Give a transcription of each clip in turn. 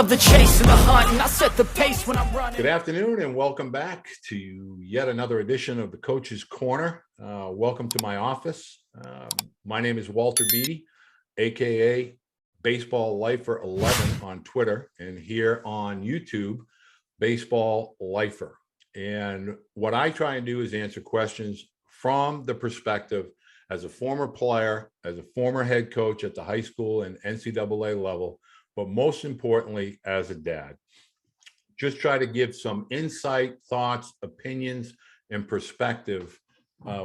love the chase and the hunt, and I set the pace when I'm running. Good afternoon and welcome back to yet another edition of the Coach's Corner. Welcome to my office. My name is Walter Beede, aka Baseball Lifer 11 on Twitter, and here on YouTube, Baseball Lifer. And what I try and do is answer questions from the perspective as a former player, as a former head coach at the high school and NCAA level, but most importantly, as a dad. Just try to give some insight, thoughts, opinions, and perspective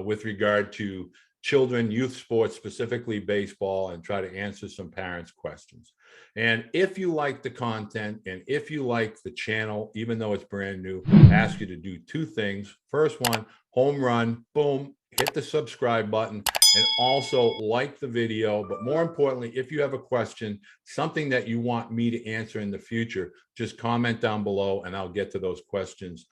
with regard to children, youth sports, specifically baseball, and try to answer some parents' questions. And if you like the content and if you like the channel, even though it's brand new, I ask you to do two things. First one, home run, boom, hit the subscribe button, and also like the video. But more importantly, if you have a question, something that you want me to answer in the future, just comment down below and I'll get to those questions,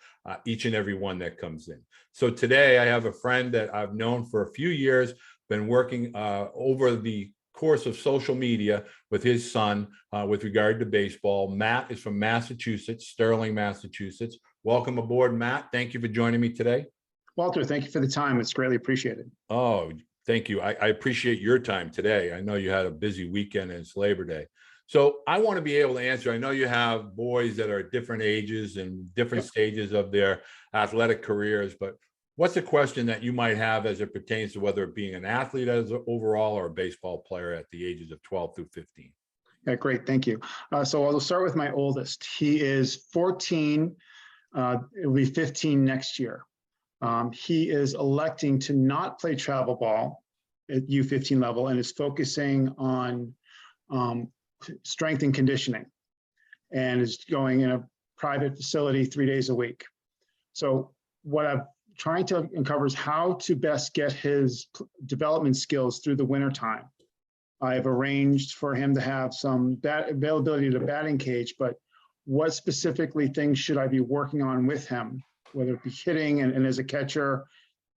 each and every one that comes in. So today I have a friend that I've known for a few years, been working over the course of social media with his son with regard to baseball. Matt is from Massachusetts, Sterling, Massachusetts. Welcome aboard, Matt. Thank you for joining me today. Walter, thank you for the time. It's greatly appreciated. Oh, thank you. I appreciate your time today. I know you had a busy weekend and it's Labor Day. So I want to be able to answer. I know you have boys that are different ages and different stages of their athletic careers, but what's a question that you might have as it pertains to whether it being an athlete as overall or a baseball player at the ages of 12 through 15? Yeah, great. Thank you. So I'll start with my oldest. He is 14. It'll be 15 next year. He is electing to not play travel ball at U15 level and is focusing on strength and conditioning and is going in a private facility 3 days a week. So what I'm trying to uncover is how to best get his development skills through the winter time. I've arranged for him to have some availability to batting cage, but what specifically things should I be working on with him, whether it be hitting and as a catcher,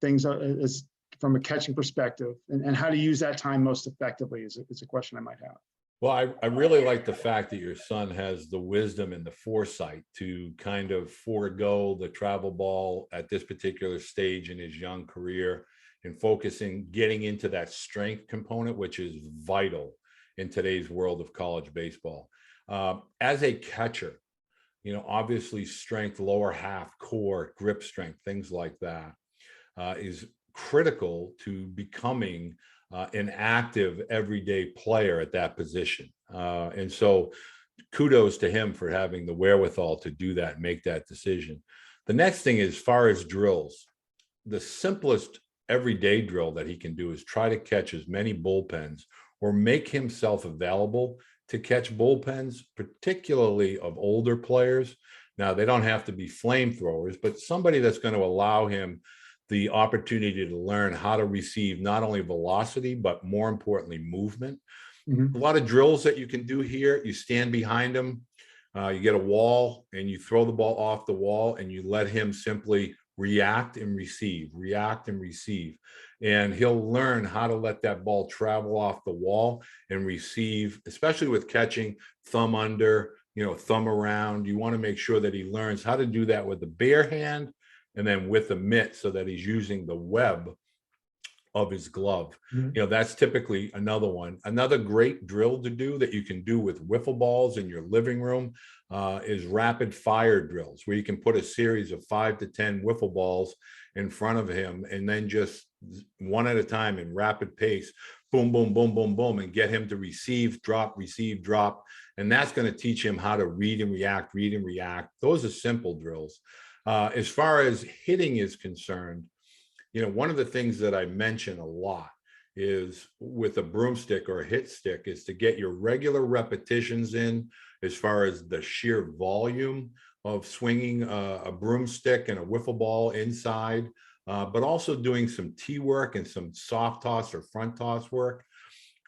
things as from a catching perspective, and how to use that time most effectively is a question I might have. Well, I really like the fact that your son has the wisdom and the foresight to kind of forego the travel ball at this particular stage in his young career and focusing, getting into that strength component, which is vital in today's world of college baseball. As a catcher, you know, obviously strength, lower half, core, grip strength, things like that is critical to becoming an active everyday player at that position. And so kudos to him for having the wherewithal to do that, make that decision. The next thing, as far as drills, the simplest everyday drill that he can do is try to catch as many bullpens or make himself available to catch bullpens, particularly of older players. Now, they don't have to be flamethrowers, but somebody that's going to allow him the opportunity to learn how to receive not only velocity, but more importantly, movement. A lot of drills that you can do here. You stand behind him, you get a wall and you throw the ball off the wall and you let him simply react and receive, react and receive. And he'll learn how to let that ball travel off the wall and receive, especially with catching, thumb under, you know, thumb around. You want to make sure that he learns how to do that with the bare hand and then with the mitt so that he's using the web of his glove. You know, that's typically another one. Another great drill to do that you can do with wiffle balls in your living room is rapid fire drills, where you can put a series of 5 to 10 wiffle balls in front of him and then just one at a time in rapid pace, boom, boom, boom, boom, boom, and get him to receive, drop, receive, drop. And that's going to teach him how to read and react, read and react. Those are simple drills. As far as hitting is concerned, you know, one of the things that I mention a lot is with a broomstick or a hit stick is to get your regular repetitions in as far as the sheer volume of swinging a broomstick and a wiffle ball inside, but also doing some tee work and some soft toss or front toss work.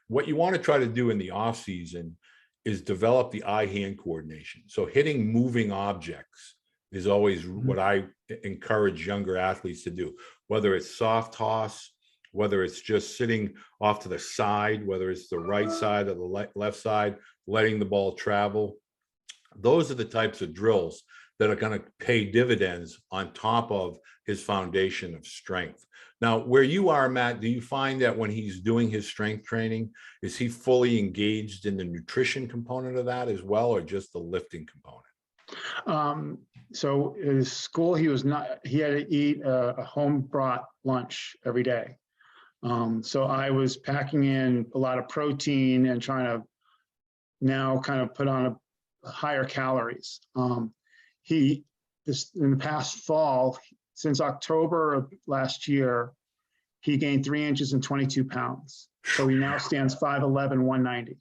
What you want to try to do in the off season is develop the eye-hand coordination. So hitting moving objects is always what I encourage younger athletes to do, whether it's soft toss, whether it's just sitting off to the side, whether it's the right side or the left side, letting the ball travel. Those are the types of drills that are going to pay dividends on top of his foundation of strength. Now, where you are, Matt, do you find that when he's doing his strength training, is he fully engaged in the nutrition component of that as well, or just the lifting component? So his school, he had to eat a home brought lunch every day. So I was packing in a lot of protein and trying to now kind of put on a higher calories. In the past fall, since October of last year, he gained 3 inches and 22 pounds. So he now stands 5'11", 190.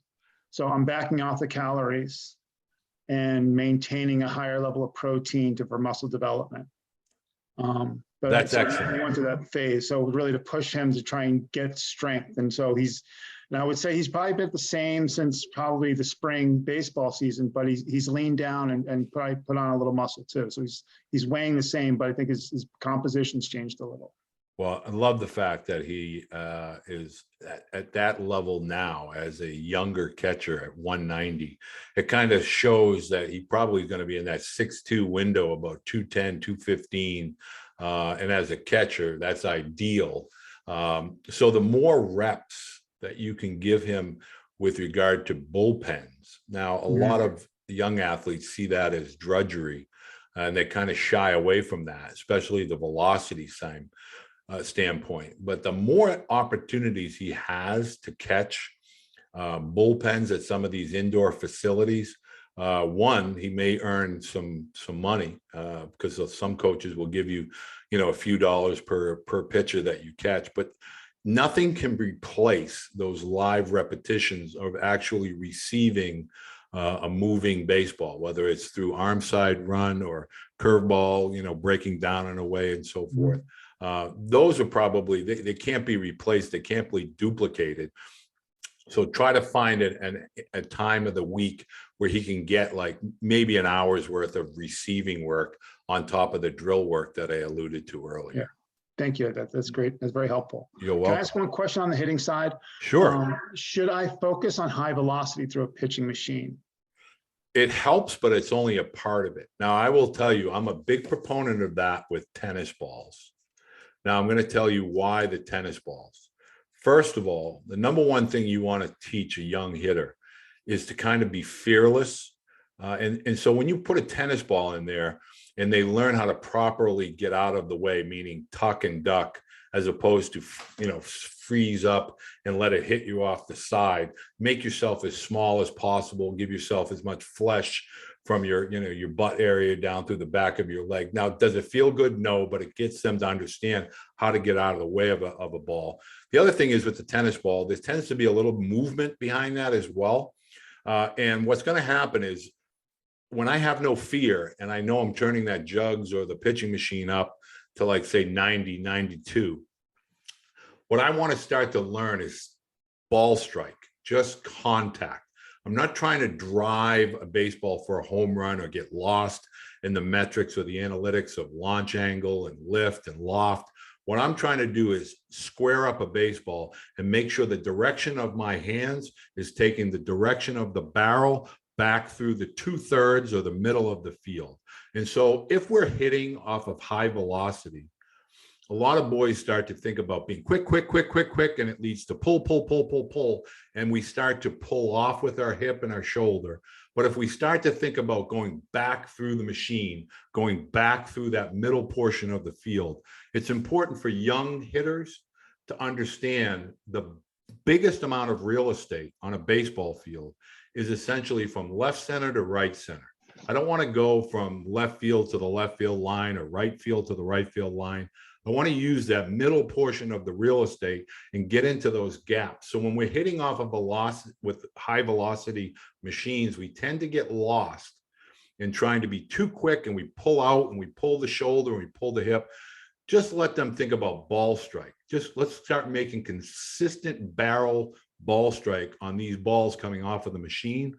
So I'm backing off the calories and maintaining a higher level of protein for muscle development. But That's excellent. He went through that phase. So really to push him to try and get strength. And so and I would say he's probably been the same since probably the spring baseball season, but he's leaned down and probably put on a little muscle too. So he's weighing the same, but I think his composition's changed a little. Well, I love the fact that he is at that level now as a younger catcher at 190. It kind of shows that he probably is going to be in that 6'2" window, about 210, 215. And as a catcher, that's ideal. So the more reps that you can give him with regard to bullpens. Now, a lot of young athletes see that as drudgery, and they kind of shy away from that, especially the velocity standpoint. But the more opportunities he has to catch bullpens at some of these indoor facilities, one, he may earn some money because some coaches will give you, a few dollars per pitcher that you catch, but nothing can replace those live repetitions of actually receiving a moving baseball, whether it's through arm side run or curveball, breaking down and away and so forth. Those are probably, they can't be replaced. They can't be duplicated. So try to find a time of the week where he can get like maybe an hour's worth of receiving work on top of the drill work that I alluded to earlier. Yeah. Thank you. That's great. That's very helpful. You're welcome. Can I ask one question on the hitting side? Sure. Should I focus on high velocity through a pitching machine? It helps, but it's only a part of it. Now, I will tell you, I'm a big proponent of that with tennis balls. Now, I'm going to tell you why the tennis balls. First of all, the number one thing you want to teach a young hitter is to kind of be fearless. And so when you put a tennis ball in there and they learn how to properly get out of the way, meaning tuck and duck, as opposed to, freeze up and let it hit you off the side, make yourself as small as possible, give yourself as much flesh from your butt area down through the back of your leg. Now, does it feel good? No, but it gets them to understand how to get out of the way of a ball. The other thing is with the tennis ball, there tends to be a little movement behind that as well. And what's going to happen is when I have no fear and I know I'm turning that jugs or the pitching machine up to like say 90, 92, what I want to start to learn is ball strike, just contact. I'm not trying to drive a baseball for a home run or get lost in the metrics or the analytics of launch angle and lift and loft. What I'm trying to do is square up a baseball and make sure the direction of my hands is taking the direction of the barrel back through the 2/3 or the middle of the field. And so if we're hitting off of high velocity, a lot of boys start to think about being quick, and it leads to pull. And we start to pull off with our hip and our shoulder. But if we start to think about going back through the machine, going back through that middle portion of the field, it's important for young hitters to understand the biggest amount of real estate on a baseball field is essentially from left center to right center. I don't want to go from left field to the left field line or right field to the right field line. I want to use that middle portion of the real estate and get into those gaps. So when we're hitting off a velocity with high velocity machines, we tend to get lost in trying to be too quick, and we pull out and we pull the shoulder and we pull the hip. Just let them think about ball strike. Just let's start making consistent barrel ball strike on these balls coming off of the machine.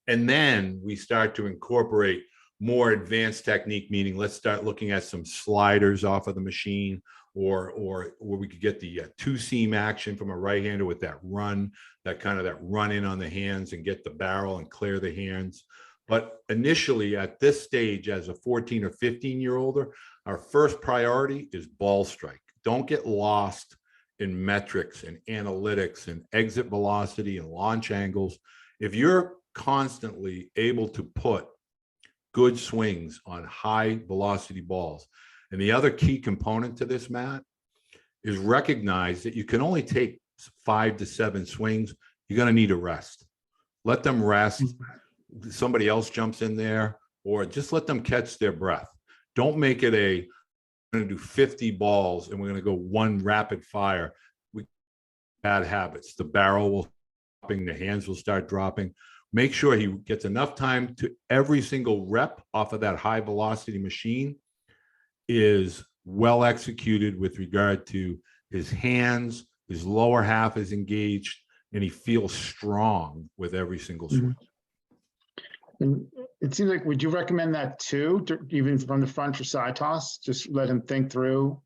And then we start to incorporate more advanced technique, meaning let's start looking at some sliders off of the machine, or where we could get the two-seam action from a right-hander with that run in on the hands and get the barrel and clear the hands. But initially at this stage, as a 14 or 15-year-older, our first priority is ball strike. Don't get lost in metrics and analytics and exit velocity and launch angles. If you're constantly able to put good swings on high velocity balls, and the other key component to this, Matt, is recognize that you can only take 5 to 7 swings. You're going to need a rest. Let them rest. Somebody else jumps in there, or just let them catch their breath. Don't make it a, we're going to do 50 balls and we're going to go one rapid fire. Bad habits. The barrel will dropping, the hands will start dropping. Make sure he gets enough time to every single rep off of that high velocity machine is well executed with regard to his hands, his lower half is engaged, and he feels strong with every single swing. And it seems like, would you recommend that too, even from the front for side toss? Just let him think through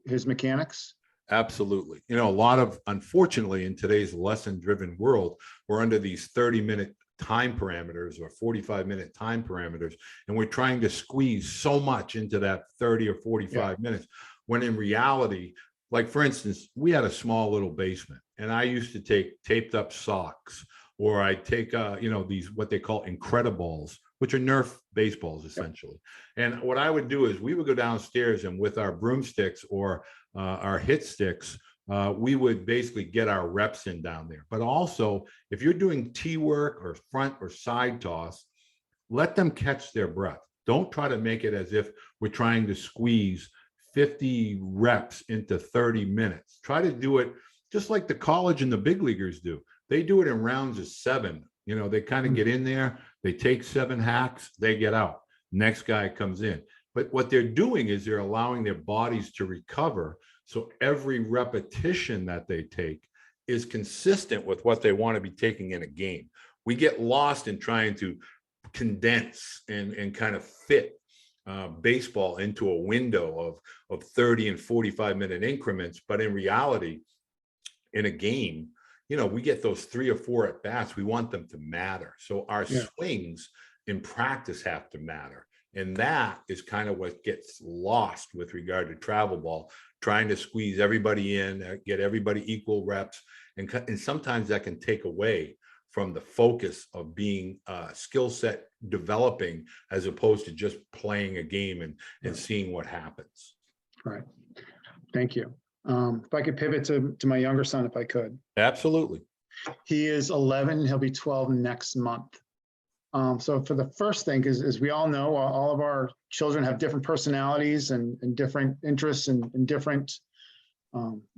his mechanics? Absolutely. You know, a lot of, unfortunately, in today's lesson-driven world, we're under these 30-minute time parameters or 45-minute time parameters, and we're trying to squeeze so much into that 30 or 45 minutes, when in reality, like for instance, we had a small little basement, and I used to take taped up socks, or I take, you know, these, what they call Incrediballs, which are Nerf baseballs essentially. And what I would do is we would go downstairs, and with our broomsticks or our hit sticks, we would basically get our reps in down there. But also, if you're doing tee work or front or side toss, let them catch their breath. Don't try to make it as if we're trying to squeeze 50 reps into 30 minutes. Try to do it just like the college and the big leaguers do. They do it in rounds of 7. You know, they kind of get in there, they take 7 hacks, they get out. Next guy comes in. But what they're doing is they're allowing their bodies to recover. So every repetition that they take is consistent with what they want to be taking in a game. We get lost in trying to condense and kind of fit baseball into a window of 30 and 45-minute increments. But in reality, in a game, you know, we get those 3 or 4 at bats. We want them to matter. So our swings in practice have to matter. And that is kind of what gets lost with regard to travel ball, trying to squeeze everybody in, get everybody equal reps. And sometimes that can take away from the focus of being skill set developing, as opposed to just playing a game and seeing what happens. Right. Thank you. If I could pivot to my younger son, if I could. Absolutely. He is 11. He'll be 12 next month. So for the first thing, as we all know, all of our children have different personalities and different interests and different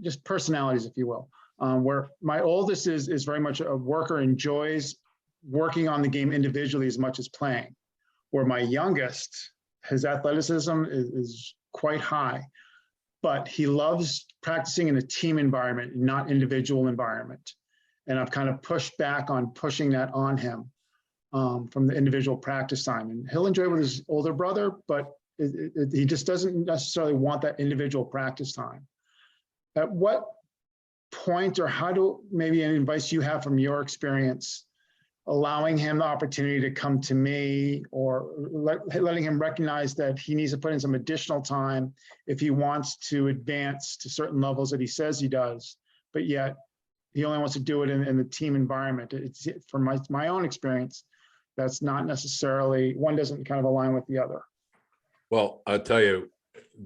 just personalities, if you will. Where my oldest is very much a worker, enjoys working on the game individually as much as playing. Where my youngest, his athleticism is quite high, but he loves practicing in a team environment, not individual environment. And I've kind of pushed back on pushing that on him from the individual practice time. And he'll enjoy it with his older brother, but he just doesn't necessarily want that individual practice time. At what point, or how do, maybe any advice you have from your experience, allowing him the opportunity to come to me, or letting him recognize that he needs to put in some additional time if he wants to advance to certain levels that he says he does, but yet he only wants to do it in the team environment? It's, from my own experience, that's not necessarily, one doesn't kind of align with the other. Well, I'll tell you,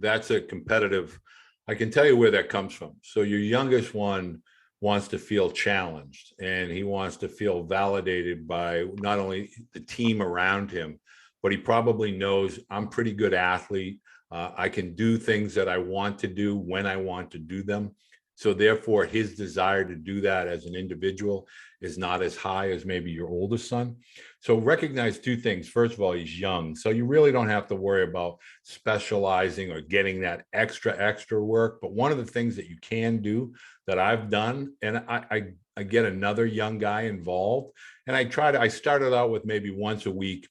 that's a competitive, I can tell you where that comes from. So your youngest one wants to feel challenged, and he wants to feel validated by not only the team around him, but he probably knows I'm a pretty good athlete. I can do things that I want to do when I want to do them. So therefore, his desire to do that as an individual is not as high as maybe your oldest son. So recognize 2 things. First of all, he's young, so you really don't have to worry about specializing or getting that extra work. But one of the things that you can do that I've done, and I get another young guy involved, and I started out with maybe once a week,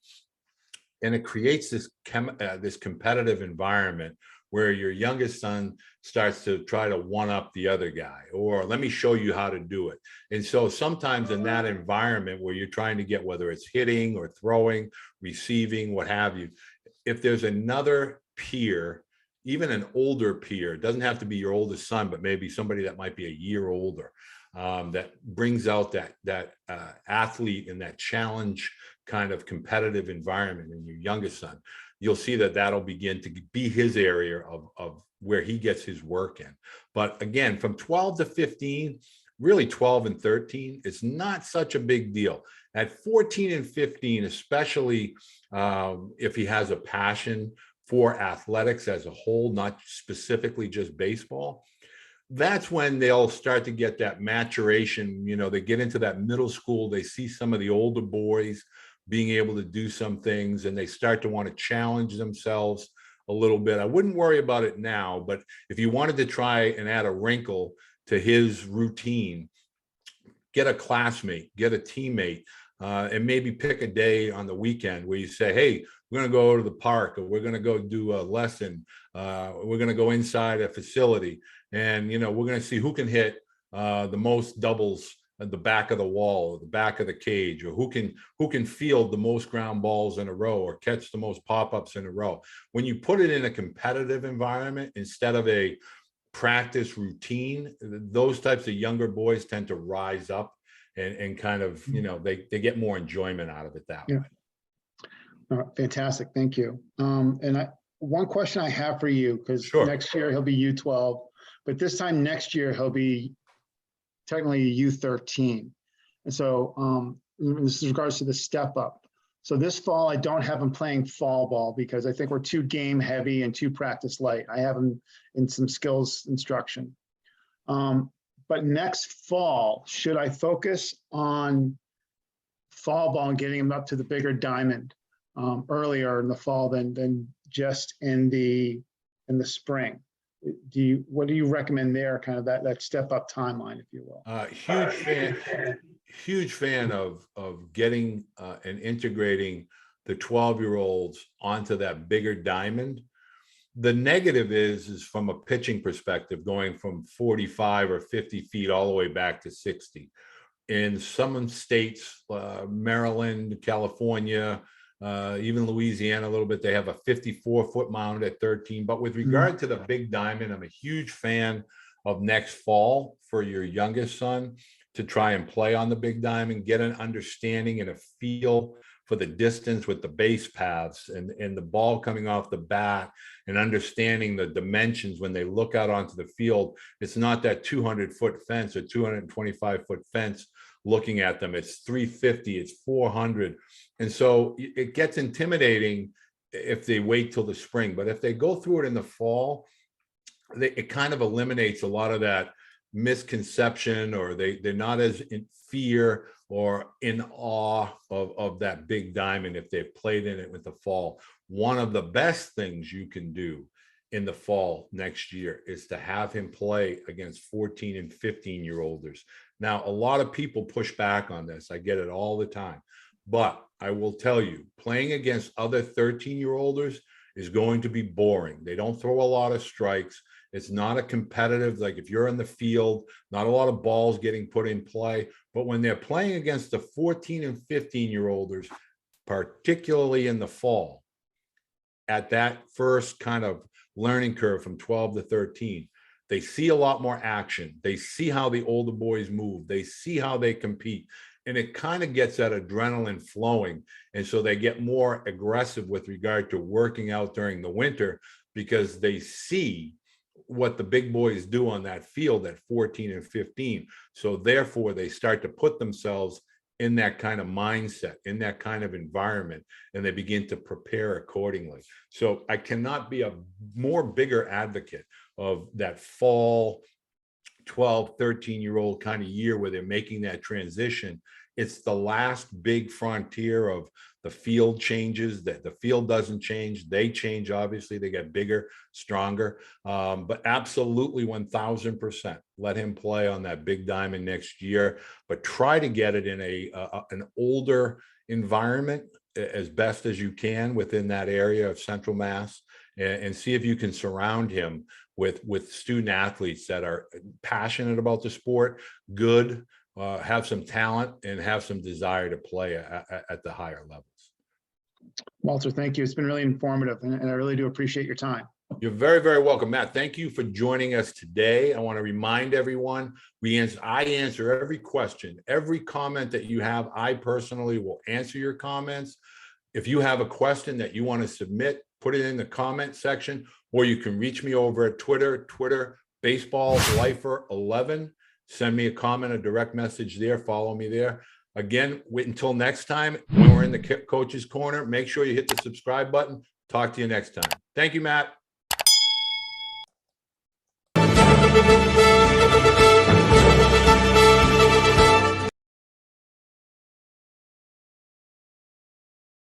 and it creates this competitive environment where your youngest son starts to try to one up the other guy, or let me show you how to do it. And so sometimes in that environment where you're trying to get, whether it's hitting or throwing, receiving, what have you, if there's another peer, even an older peer, it doesn't have to be your oldest son, but maybe somebody that might be a year older, that brings out that athlete and that challenge kind of competitive environment in your youngest son, you'll see that that'll begin to be his area of where he gets his work in. But again, from 12 to 15, really 12 and 13, it's not such a big deal. At 14 and 15, especially if he has a passion for athletics as a whole, not specifically just baseball, that's when they'll start to get that maturation. You know, they get into that middle school, they see some of the older boys being able to do some things, and they start to want to challenge themselves a little bit. I wouldn't worry about it now, but if you wanted to try and add a wrinkle to his routine, get a classmate, get a teammate, and maybe pick a day on the weekend where you say, hey, we're going to go to the park, or we're going to go do a lesson. We're going to go inside a facility, and, you know, we're going to see who can hit the most doubles at the back of the wall, or the back of the cage, or who can field the most ground balls in a row, or catch the most pop-ups in a row. When you put it in a competitive environment instead of a practice routine, those types of younger boys tend to rise up and kind of, you know, they get more enjoyment out of it that way. Fantastic. Thank you. One question I have for you, because Sure. Next year he'll be U12, but this time next year he'll be technically U13. And so this is regards to the step up. So this fall, I don't have him playing fall ball because I think we're too game heavy and too practice light. I have him in some skills instruction. But next fall, should I focus on fall ball and getting him up to the bigger diamond earlier in the fall than just in the spring? What do you recommend there, kind of that step up timeline, if you will? Huge fan of getting and integrating the 12-year-olds onto that bigger diamond. The negative is from a pitching perspective, going from 45 or 50 feet all the way back to 60. In some states, Maryland, California, even Louisiana a little bit, they have a 54-foot mound at 13. But with regard to the big diamond, I'm a huge fan of next fall for your youngest son to try and play on the big diamond, get an understanding and a feel for the distance with the base paths and the ball coming off the bat, and understanding the dimensions when they look out onto the field. It's not that 200-foot fence or 225-foot fence looking at them. It's 350, it's 400. And so it gets intimidating if they wait till the spring. But if they go through it in the fall, it kind of eliminates a lot of that misconception, or they're not as in fear or in awe of that big diamond if they've played in it with the fall. One of the best things you can do in the fall next year is to have him play against 14 and 15-year-olders. Now, a lot of people push back on this. I get it all the time. But I will tell you, playing against other 13-year-olders is going to be boring. They don't throw a lot of strikes. It's not a competitive, like if you're in the field, not a lot of balls getting put in play. But when they're playing against the 14 and 15-year-olders, particularly in the fall, at that first kind of learning curve from 12 to 13, they see a lot more action. They see how the older boys move. They see how they compete. And it kind of gets that adrenaline flowing. And so they get more aggressive with regard to working out during the winter, because they see what the big boys do on that field at 14 and 15. So therefore, they start to put themselves in that kind of mindset, in that kind of environment, and they begin to prepare accordingly. So I cannot be a more bigger advocate of that fall 12, 13-year-old kind of year where they're making that transition. It's the last big frontier of the field changes. That the field doesn't change, they change. Obviously, they get bigger, stronger, but absolutely 1000% let him play on that big diamond next year. But try to get it in an older environment as best as you can within that area of Central Mass, and see if you can surround him with student athletes that are passionate about the sport, good, have some talent, and have some desire to play at the higher levels. Walter, thank you. It's been really informative, and I really do appreciate your time. You're very, very welcome, Matt. Thank you for joining us today. I want to remind everyone, I answer every question, every comment that you have. I personally will answer your comments. If you have a question that you want to submit, put it in the comment section, or you can reach me over at Twitter, baseballlifer11. Send me a comment, a direct message there. Follow me there. Again, wait until next time when we're in the Coach's Corner. Make sure you hit the subscribe button. Talk to you next time. Thank you, Matt.